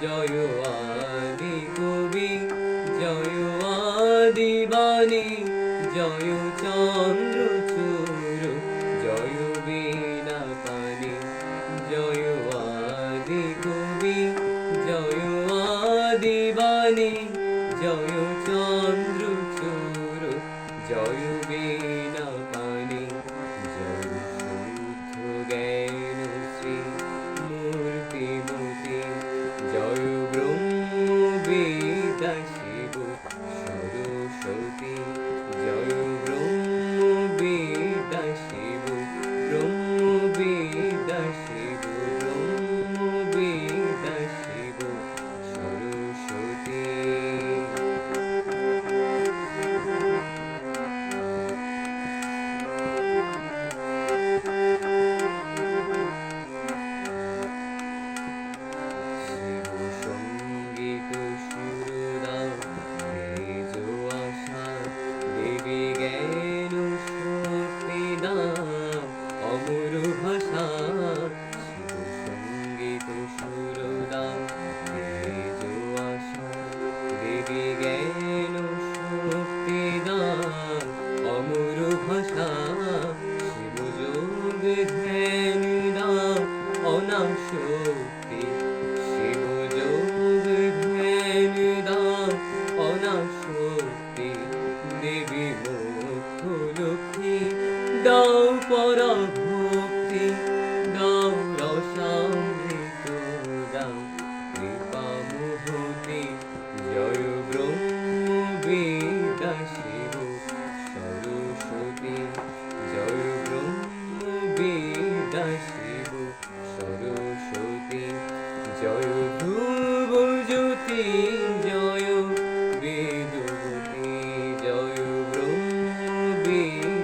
জয় আদি কবি, জয় আদি বাণী, জয় চন্দ্রচূড়, জয় বীণা পানি। জয় আদি কবি, জয় আদি বাণী, জয় চন্দ্রচূড়, জয় বীণা পানি। জয় শুদ্ধ জ্ঞান শ্রী মূর্তিমতি, জয় ব্রহ্ম বিদ্যা শিব সরস্বতী। জয় ব্রহ্ম বিদ্যা শিব, ব্রহ্ম বিদ্যা শিব, ব্রহ্ম বিদ্যা শিব সরস্বতী। সঙ্গীত সুরদাও তেজ আশা, দেবী জ্ঞান শক্তি দাও অমর ভাষা। শিব সঙ্গীত সুরদাও তেজ আশা, দেবী জ্ঞান শক্তি দাও অমর ভাষা। শিব যোগ ধ্যান দাও অনাশক্তি, শিব যোগ ধ্যান দাও অনাশক্তি। দেবী মোক্ষ লক্ষ্মী দাও পরাভক্তি, দাও রসামৃত দাও কৃপা মুহূর্তি। জয় ব্রহ্ম বিদ্যা শিব সরস্বতী, জয় ব্রহ্ম বিদ্যা শিব সরস্বতী। জয় ধ্রুব জ্যোতি, জয় বেদবতী, জয় ব্রহ্ম বিদ্যা